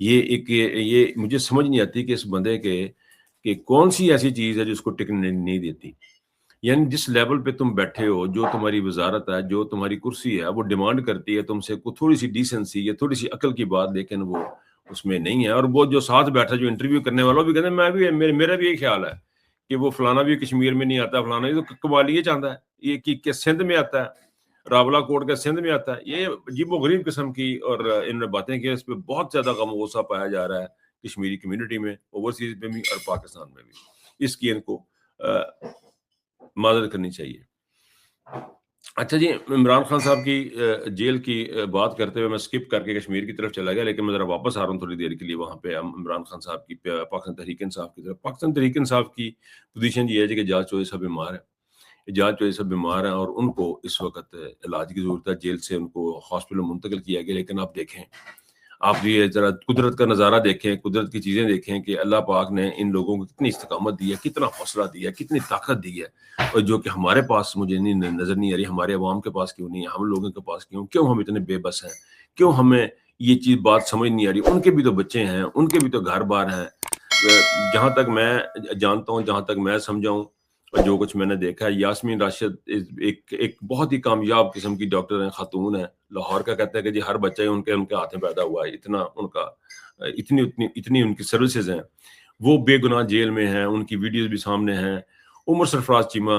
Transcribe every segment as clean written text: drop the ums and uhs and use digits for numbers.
یہ مجھے سمجھ نہیں آتی کہ اس بندے کہ کون سی ایسی چیز ہے جو اس کو ٹکنے نہیں دیتی. یعنی جس لیول پہ تم بیٹھے ہو، جو تمہاری وزارت ہے، جو تمہاری کرسی ہے، وہ ڈیمانڈ کرتی ہے تم سے تھوڑی سی ڈیسنسی یا تھوڑی سی عقل کی بات، لیکن وہ اس میں نہیں ہے. اور وہ جو ساتھ بیٹھا جو انٹرویو کرنے والا، وہ بھی کہتے ہیں میں بھی میرا بھی یہی خیال ہے کہ وہ فلانا بھی کشمیر میں نہیں آتا، فلانا بھی تو قبالیے چاہتا ہے یہ کہ سندھ میں آتا ہے، راولا کوٹ کا سندھ میں آتا ہے. یہ عجیب و غریب قسم کی اور انہوں نے باتیں کی. اس پہ بہت زیادہ غم و غصہ پایا جا رہا ہے کشمیری کمیونٹی میں، اوورسیز میں بھی اور پاکستان میں بھی. اس کی ان کو معذرت کرنی چاہیے. اچھا جی، عمران خان صاحب کی جیل کی بات کرتے ہوئے میں سکپ کر کے کشمیر کی طرف چلا گیا، لیکن میں ذرا واپس آ رہا ہوں تھوڑی دیر کے لیے وہاں پہ عمران خان صاحب کی پاکستان تحریک انصاف کی طرف. پاکستان تحریک انصاف کی پوزیشن یہ ہے کہ اعجاز چودھری صاحب بیمار ہیں. اعجاز چودھری صاحب بیمار ہیں اور ان کو اس وقت علاج کی ضرورت ہے. جیل سے ان کو ہاسپٹل منتقل کیا گیا. لیکن آپ دیکھیں، آپ یہ ذرا قدرت کا نظارہ دیکھیں، قدرت کی چیزیں دیکھیں کہ اللہ پاک نے ان لوگوں کو کتنی استقامت دی ہے، کتنا حوصلہ دیا ہے، کتنی طاقت دی ہے، اور جو کہ ہمارے پاس مجھے نظر نہیں آ رہی. ہمارے عوام کے پاس کیوں نہیں ہے، ہم لوگوں کے پاس کیوں ہم اتنے بے بس ہیں، کیوں ہمیں یہ چیز بات سمجھ نہیں آ رہی. ان کے بھی تو بچے ہیں، ان کے بھی تو گھر بار ہیں. جہاں تک میں جانتا ہوں، جہاں تک میں سمجھا ہوں اور جو کچھ میں نے دیکھا ہے، یاسمین راشد ایک بہت ہی کامیاب قسم کی ڈاکٹر ہیں، خاتون ہیں، لاہور کا. کہتے ہیں کہ جی ہر بچہ ہی ان کے ہاتھ میں پیدا ہوا ہے، اتنا ان کا اتنی ان کی سروسز ہیں. وہ بے گناہ جیل میں ہیں، ان کی ویڈیوز بھی سامنے ہیں. Umar Sarfraz Cheema,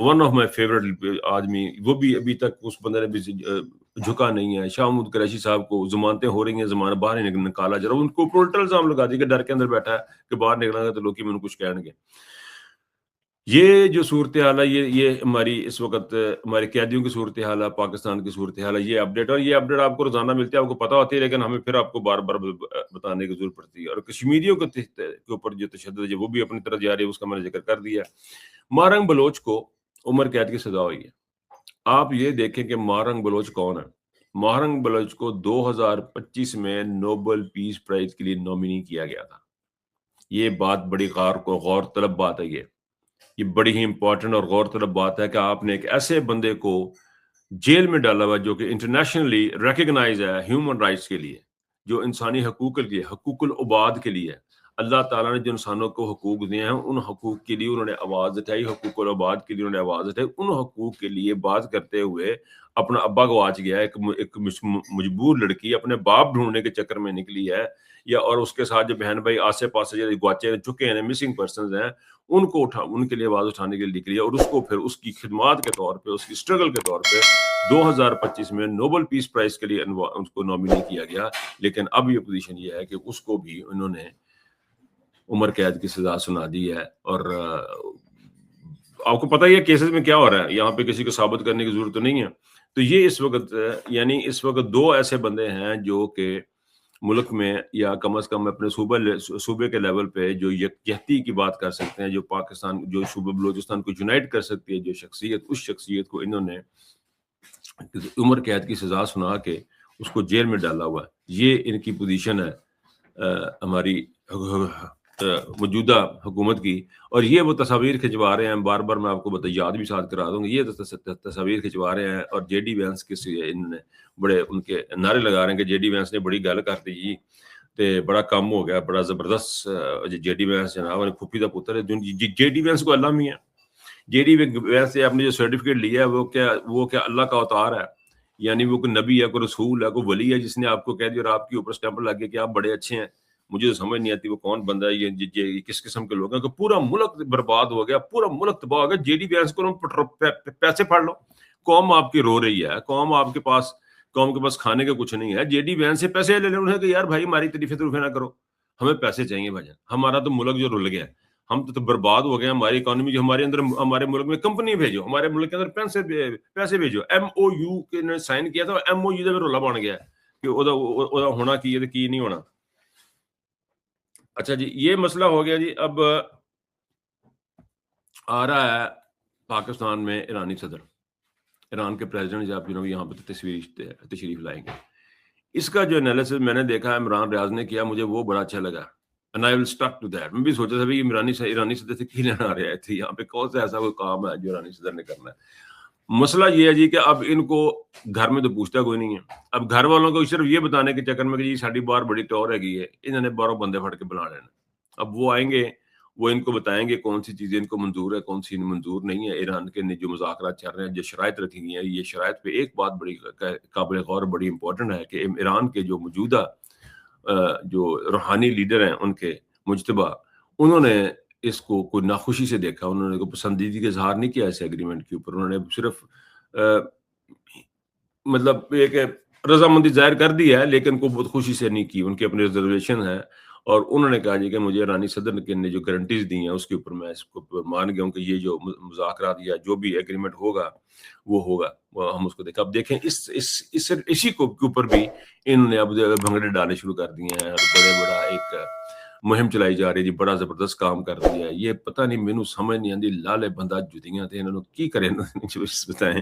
one of my favourite آدمی، وہ بھی ابھی تک اس بندے نے بھی جھکا نہیں ہے. شاہ محمود قریشی صاحب کو ضمانتیں ہو رہی ہیں، زمانہ باہر نہیں نکالا جا رہا. ان کو پولٹل الزام لگا دی کہ ڈر کے اندر بیٹھا ہے کہ باہر نکلا گا تو لوگ میں کچھ کہیں گے. یہ جو صورتحال ہے، یہ ہماری اس وقت ہمارے قیدیوں کی صورتحال ہے، پاکستان کی صورتحال ہے. یہ اپڈیٹ آپ کو روزانہ ملتی ہے، آپ کو پتہ ہوتی ہے، لیکن ہمیں پھر آپ کو بار بار بتانے کی ضرورت پڑتی ہے. اور کشمیریوں کے اوپر جو تشدد ہے وہ بھی اپنی طرف جاری ہے، اس کا میں نے ذکر کر دیا. مارنگ بلوچ کو عمر قید کی سزا ہوئی ہے. آپ یہ دیکھیں کہ مارنگ بلوچ کون ہے. مارنگ بلوچ کو 2025 میں نوبل پیس پرائز کے لیے نامینی کیا گیا تھا. یہ بات بڑی غور طلب بات ہے. یہ بڑی ہی امپورٹنٹ اور غور طلب بات ہے کہ آپ نے ایک ایسے بندے کو جیل میں ڈالا ہوا جو کہ انٹرنیشنلی ریکگنائز ہے ہیومن رائٹس کے لیے، جو انسانی حقوق کے لیے، حقوق العباد کے لیے. اللہ تعالیٰ نے جو انسانوں کو حقوق دیے ہیں، ان حقوق کے لیے انہوں نے آواز اٹھائی، حقوق العباد کے لیے انہوں نے آواز اٹھائی. ان حقوق کے لیے بات کرتے ہوئے اپنا ابا گواچ گیا. ایک مجبور لڑکی اپنے باپ ڈھونڈنے کے چکر میں نکلی ہے، یا اور اس کے ساتھ جو بہن بھائی آسے پاسے جو گواچے چکے ہیں، مسنگ پرسنز ہیں، ان کے لیے آواز اٹھانے کے لیے نکلی ہے. اور اس کو پھر اس کی خدمات کے طور پہ، اس کی اسٹرگل کے طور پہ 2025 میں نوبل پیس پرائز کے لیے اس کو نامینی کیا گیا. لیکن اب یہ پوزیشن یہ ہے کہ اس کو بھی انہوں نے عمر قید کی سزا سنا دی ہے. اور آپ کو پتہ ہی ہے کیسز میں کیا ہو رہا ہے، یہاں پہ کسی کو ثابت کرنے کی ضرورت تو نہیں ہے. تو یہ اس وقت دو ایسے بندے ہیں جو کہ ملک میں یا کم از کم اپنے صوبے کے لیول پہ جو یکجہتی کی بات کر سکتے ہیں، جو پاکستان، جو صوبہ بلوچستان کو یونائٹ کر سکتی ہے، جو شخصیت، اس شخصیت کو انہوں نے عمر قید کی سزا سنا کے اس کو جیل میں ڈالا ہوا ہے. یہ ان کی پوزیشن ہے ہماری موجودہ حکومت کی. اور یہ وہ تصاویر کھنچوا رہے ہیں، بار بار میں آپ کو یاد بھی ساتھ کرا دوں گا، یہ تصاویر کھنچوا رہے ہیں. اور جے ڈی وینس کے انہوں نے بڑے ان کے نعرے لگا رہے ہیں کہ جے ڈی وینس نے بڑی گل کر دی جی، تے بڑا کام ہو گیا، بڑا زبردست. جے ڈی وینس جناب پھوپھی دا پتر ہے. جے ڈی وینس کو اللہ میں ہے. جے ڈی وینس سے آپ نے جو سرٹیفکیٹ لیا ہے وہ کیا اللہ کا اوتار ہے؟ یعنی وہ کوئی نبی ہے، کوئی رسول ہے، کوئی ولی ہے جس نے آپ کو کہہ دیا اور آپ کے اوپر اسٹیمپ لگ گیا کہ آپ بڑے اچھے ہیں؟ مجھے تو سمجھ نہیں آتی وہ کون بندہ ہے، یہ کس قسم کے لوگ ہیں کہ پورا ملک برباد ہو گیا، پورا ملک تباہ ہو گیا. جے ڈی وینس کو پیسے پڑ لو، قوم آپ کی رو رہی ہے، قوم کے پاس کھانے کے کچھ نہیں ہے. جے ڈی وینس سے پیسے لے لیں انہیں کہ یار بھائی ہماری تعریفیں نہ کرو، ہمیں پیسے چاہیے بھائی. ہمارا تو ملک جو رل گیا، ہم تو برباد ہو گئے. ہماری اکانومی جو ہمارے ملک میں کمپنی بھیجو، ہمارے ملک کے اندر پیسے بھیجو. ایم او یو کے نے سائن کیا تھا، ایم او یو کا رولا بن گیا کہ ہونا کی ہے کی نہیں ہونا. اچھا جی، یہ مسئلہ ہو گیا جی. اب آ رہا ہے پاکستان میں ایرانی صدر، ایران کے پریزیڈنٹ آپ یہاں پہ تشریف لائیں گے. اس کا جو انالیسس میں نے دیکھا عمران ریاض نے کیا، مجھے وہ بڑا اچھا لگا. And I will stuck to that. میں بھی سوچا تھا ایرانی صدر سے کی لینا آ رہے تھے یہاں پہ، کون سا ایسا کوئی کام ہے جو ایرانی صدر نے کرنا ہے. مسئلہ یہ ہے جی کہ اب ان کو گھر میں تو پوچھتا کوئی نہیں ہے. اب گھر والوں کو صرف یہ بتانے کے چکر میں کہ جی ساڈی باہر بڑی ٹور ہے انہوں نے باہروں بندے پھڑ کے بلا لینا. اب وہ آئیں گے، وہ ان کو بتائیں گے کون سی چیزیں ان کو منظور ہے، کون سی منظور نہیں ہے. ایران کے جو مذاکرات چل رہے ہیں، جو شرائط رکھی گئی ہیں، یہ شرائط پہ ایک بات بڑی قابل غور بڑی امپورٹنٹ ہے کہ ایران کے جو موجودہ جو روحانی لیڈر ہیں ان کے مجتبی، انہوں نے اس کو کوئی ناخوشی سے دیکھا، انہوں نے کوئی پسندیدگی کا اظہار نہیں کیا اس ایگریمنٹ کے اوپر. انہوں نے صرف مطلب ایک رضامندی ظاہر کر دی ہے، لیکن کو بہت خوشی سے نہیں کی. ان کے اپنے ریزرویشن ہیں اور انہوں نے کہا جی کہ مجھے ایرانی صدر کے نے جو گارنٹیز دی ہیں اس کے اوپر میں اس کو مان گیا ہوں کہ یہ جو مذاکرات یا جو بھی ایگریمنٹ ہوگا وہ ہوگا، ہم اس کو دیکھیں. اب دیکھیں اسی کو کے اوپر بھی انہوں نے اب بھنگڑے ڈالنے شروع کر دیے ہیں اور بڑا ایک مہم چلائی جا رہی ہے جی. بڑا زبردست کام کر دیا ہے. یہ پتہ نہیں مینوں سمجھ نہیں آندی لالے بندہ جتیاں تے انہوں نے کی کرے بتائیں.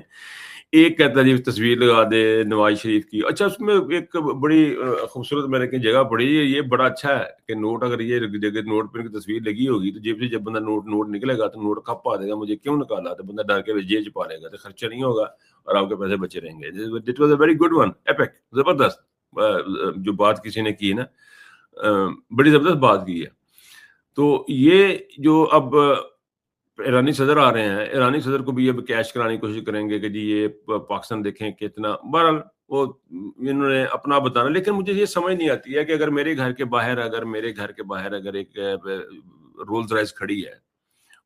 ایک کہتا ہے جی تصویر لگا دے نواز شریف کی. اچھا اس میں ایک بڑی خوبصورت میں نے کہیں جگہ پڑھی ہے، یہ بڑا اچھا ہے کہ نوٹ اگر یہ جگہ نوٹ پہ تصویر لگی ہوگی تو جیب سے جب بندہ نوٹ نکلے گا تو نوٹ کب پا دے گا، مجھے کیوں نکالا، تو بندہ ڈر کے جیب چ پا لے گا تو خرچہ نہیں ہوگا اور آپ کے پیسے بچے رہیں گے. It was a very good one, epic, زبردست جو بات کسی نے کی ہے نا، بڑی زبردست بات کی ہے. تو یہ جو اب ایرانی صدر آ رہے ہیں، ایرانی صدر کو بھی اب کیش کرانے کی کوشش کریں گے کہ جی یہ پاکستان دیکھیں کتنا. بہرحال وہ انہوں نے اپنا بتانا، لیکن مجھے یہ سمجھ نہیں آتی ہے کہ اگر میرے گھر کے باہر اگر ایک رولز رائس کھڑی ہے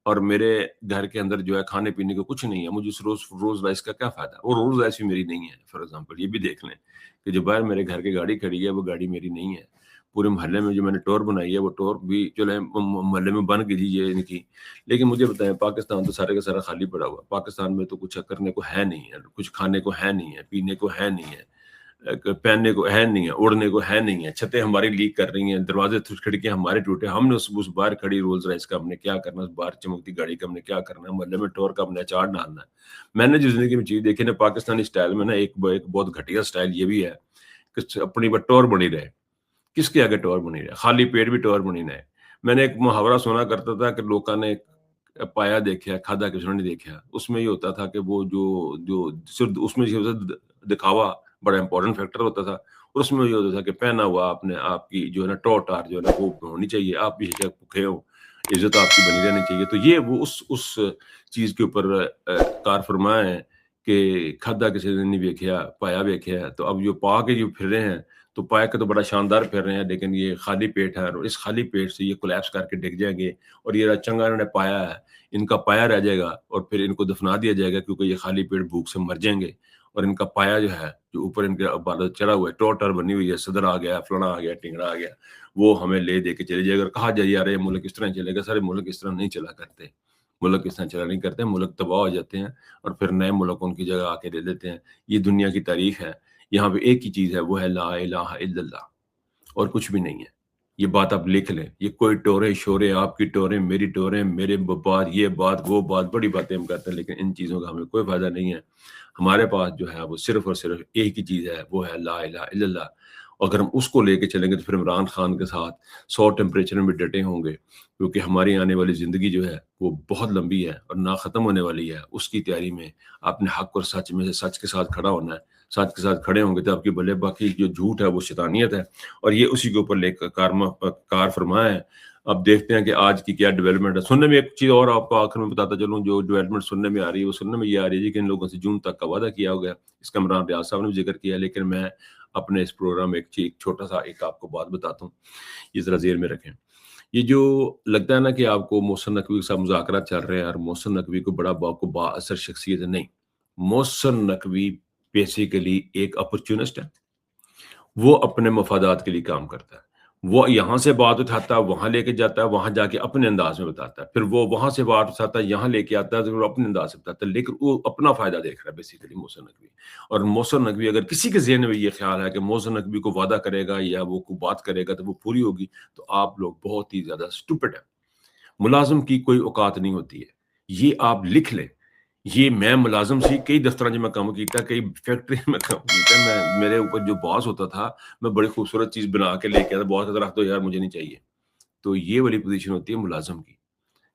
اور میرے گھر کے اندر جو ہے کھانے پینے کو کچھ نہیں ہے، مجھے اس روز رائس کا کیا فائدہ؟ وہ روز رائس بھی میری نہیں ہے. فار ایگزامپل یہ بھی دیکھ لیں کہ جو باہر میرے گھر کی گاڑی کھڑی ہے وہ گاڑی میری نہیں ہے. پورے محلے میں جو میں نے ٹور بنائی ہے وہ ٹور بھی چلے محلے میں بن گئی یہ ان کی، لیکن مجھے بتائیں پاکستان تو سارے کا سارا خالی پڑا ہوا. پاکستان میں تو کچھ کرنے کو ہے نہیں ہے، کچھ کھانے کو ہے نہیں ہے، پینے کو ہے نہیں ہے، پہننے کو ہے نہیں ہے، اڑنے کو ہے نہیں ہے. چھتیں ہماری لیک کر رہی ہیں، دروازے کھڑکیاں ہمارے ٹوٹے. ہم نے اس باہر کھڑی رولز رائس کا ہم نے کیا کرنا، اس باہر چمکتی گاڑی کا ہم نے کیا کرنا، محلے میں ٹور کا ہم نے اچار ڈالنا ہے. میں نے جو زندگی میں چیز دیکھی نا پاکستانی سٹائل میں نا، ایک بہت گھٹیا سٹائل یہ بھی ہے کہ اپنی ٹور بنی رہے. کس کے آگے ٹور بنی رہے؟ خالی پیٹ بھی ٹور بنی رہے. میں نے ایک محاورہ سنا کرتا تھا کہ لوگوں نے پایا دیکھا کھادا کسی نے دیکھا. اس میں یہ ہوتا تھا کہ وہ جو صرف اس میں دکھاوا بڑا امپورٹنٹ فیکٹر ہوتا تھا، اور اس میں یہ ہوتا تھا کہ پہنا ہوا آپ نے آپ کی جو ہے نا ٹار جو ہے نا وہ ہونی چاہیے، آپ بھی بھوکے ہو، عزت آپ کی بنی رہنی چاہیے. تو یہ وہ اس چیز کے اوپر کار فرمایا ہے کہ کھادا کسی نے نہیں دیکھا پایا دیکھا. تو اب جو پا کے جو پھر رہے ہیں تو پایا کے تو بڑا شاندار پھر رہے ہیں، لیکن یہ خالی پیٹ ہے اور اس خالی پیٹ سے یہ کولیپس کر کے ڈگ جائیں گے اور یہ چنگا انہوں نے پایا ہے ان کا پایا رہ جائے گا اور پھر ان کو دفنا دیا جائے گا کیونکہ یہ خالی پیٹ بھوک سے مر جائیں گے. اور ان کا پایا جو ہے جو اوپر ان کے عبادت چڑھا ہوا ہے، ٹور بنی ہوئی ہے، صدر آ گیا، فلانا آ گیا، ٹنگڑا آ گیا، وہ ہمیں لے دے کے چلے جائے گا. اگر کہا جائے یار یہ ملک اس طرح چلے گا، سارے ملک اس طرح نہیں چلا کرتے، ملک اس طرح چلا نہیں کرتے، ملک تباہ ہو جاتے ہیں اور پھر نئے ملک ان کی جگہ آ کے دے دیتے ہیں. یہ دنیا کی تاریخ ہے. یہاں پہ ایک ہی چیز ہے، وہ ہے لا الہ الا اللہ، اور کچھ بھی نہیں ہے. یہ بات آپ لکھ لیں. یہ کوئی ٹوریں شوریں، آپ کی ٹوریں میری ٹوریں، میرے بات یہ بات وہ بات، بڑی باتیں ہم کرتے ہیں، لیکن ان چیزوں کا ہمیں کوئی فائدہ نہیں ہے. ہمارے پاس جو ہے وہ صرف اور صرف ایک ہی چیز ہے، وہ ہے لا الہ الا اللہ. اگر ہم اس کو لے کے چلیں گے تو پھر عمران خان کے ساتھ 100 ٹیمپریچر میں ڈٹے ہوں گے، کیونکہ ہماری آنے والی زندگی جو ہے وہ بہت لمبی ہے اور نہ ختم ہونے والی ہے. اس کی تیاری میں آپ نے حق اور سچ میں سے سچ کے ساتھ کھڑا ہونا ہے. سچ کے ساتھ کھڑے ہوں گے تو آپ کی بھلے، باقی جو جھوٹ ہے وہ شیطانیت ہے. اور یہ اسی کے اوپر لے کر کار فرمایا ہے. اب دیکھتے ہیں کہ آج کی کیا ڈیولپمنٹ ہے. سننے میں ایک چیز اور آپ کو آخر میں بتاتا چلوں، جو ڈیولپمنٹ سننے میں آ رہی ہے وہ سننے میں یہ آ رہی ہے کہ ان لوگوں سے جون تک کا وعدہ کیا ہو گیا. اس کا عمران ریاض صاحب نے بھی ذکر کیا، لیکن میں اپنے اس پروگرام میں ایک چھوٹا سا ایک آپ کو بات بتاتا ہوں، یہ ذرا ذہن میں رکھیں. یہ جو لگتا ہے نا کہ آپ کو محسن نقوی کے ساتھ مذاکرات چل رہے ہیں اور محسن نقوی کو بڑا با اثر شخصیت ہے، نہیں. محسن نقوی بیسیکلی ایک اپرچونسٹ ہے. وہ اپنے مفادات کے لیے کام کرتا ہے. وہ یہاں سے بات اٹھاتا ہے، وہاں لے کے جاتا ہے، وہاں جا کے اپنے انداز میں بتاتا ہے، پھر وہ وہاں سے بات اٹھاتا ہے، یہاں لے کے آتا ہے تو وہ اپنے انداز سے بتاتا ہے، لیکن وہ اپنا فائدہ دیکھ رہا ہے بیسیکلی محسن نقوی. اور محسن نقوی اگر کسی کے ذہن میں یہ خیال ہے کہ محسن نقوی کو وعدہ کرے گا یا وہ کوئی بات کرے گا تو وہ پوری ہوگی، تو آپ لوگ بہت ہی زیادہ اسٹوپڈ ہیں. ملازم کی کوئی اوقات نہیں ہوتی ہے، یہ آپ لکھ لیں. یہ میں ملازم سی، کئی دفتروں میں کام کیتا، کئی فیکٹری میں کام کیتا. میں میرے اوپر جو باس ہوتا تھا، میں بڑی خوبصورت چیز بنا کے لے کے آتا، باس رکھ دو یار مجھے نہیں چاہیے. تو یہ والی پوزیشن ہوتی ہے ملازم کی.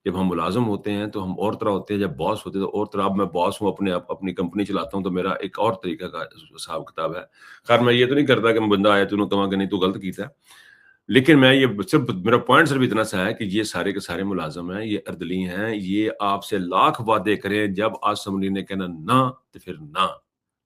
جب ہم ملازم ہوتے ہیں تو ہم اور طرح ہوتے ہیں، جب باس ہوتے ہیں تو اور طرح. اب میں باس ہوں، اپنی کمپنی چلاتا ہوں تو میرا ایک اور طریقہ کا حساب کتاب ہے. خیر میں یہ تو نہیں کرتا کہ میں بندہ آیا تو انہوں کہاں کہ نہیں تو غلط کیتا ہے، لیکن میں یہ صرف میرا پوائنٹ صرف اتنا سا ہے کہ یہ سارے کے سارے ملازم ہیں، یہ اردلی ہیں، یہ آپ سے لاکھ وعدے کریں، جب آصم علی نے کہنا نہ تو پھر نہ.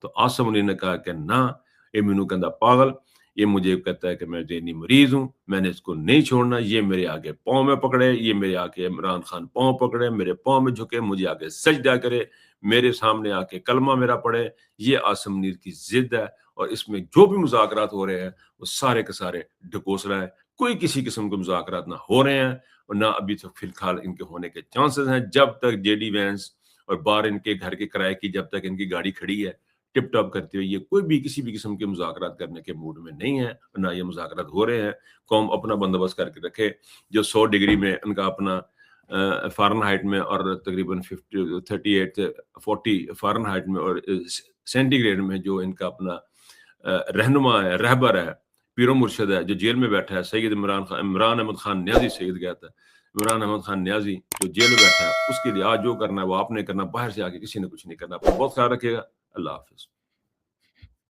تو آصم علی نے کہا کہ نہ، یہ مینوں کہندا پاگل، یہ مجھے کہتا ہے کہ میں ذہنی مریض ہوں، میں نے اس کو نہیں چھوڑنا، یہ میرے آگے پاؤں میں پکڑے، یہ میرے آگے عمران خان پاؤں پکڑے، میرے پاؤں میں جھکے، مجھے آگے سجدہ کرے، میرے سامنے آ کے کلمہ میرا پڑھے. یہ آصم منیر کی ضد ہے، اور اس میں جو بھی مذاکرات ہو رہے ہیں وہ سارے کے سارے ڈھکوسلا ہے. کوئی کسی قسم کے مذاکرات نہ ہو رہے ہیں اور نہ ابھی تک فی الحال ان کے ہونے کے چانسز ہیں. جب تک جے ڈی وینس اور باہر ان کے گھر کے کرائے کی جب تک ان کی گاڑی کھڑی ہے ٹپ ٹاپ کرتے ہوئے، یہ کوئی بھی کسی بھی قسم کے مذاکرات کرنے کے موڈ میں نہیں ہے، نہ یہ مذاکرات ہو رہے ہیں. قوم اپنا بندوبست کر کے رکھے. جو 100 ڈگری میں ان کا اپنا فارن ہائٹ میں اور تقریباً 38 40 فارن ہائٹ میں اور سینٹی گریڈ میں جو ان کا اپنا رہنما ہے، رہبر ہے، پیر و مرشد ہے، جو جیل میں بیٹھا ہے، سید عمران احمد خان نیازی سید گیا تھا، عمران احمد خان نیازی جو جیل میں بیٹھا ہے، اس کے لیے آج جو کرنا ہے وہ آپ نے کرنا، باہر سے آ کے کسی نے کچھ نہیں کرنا. اپنا بہت خیال رکھیے گا. اللہ حافظ.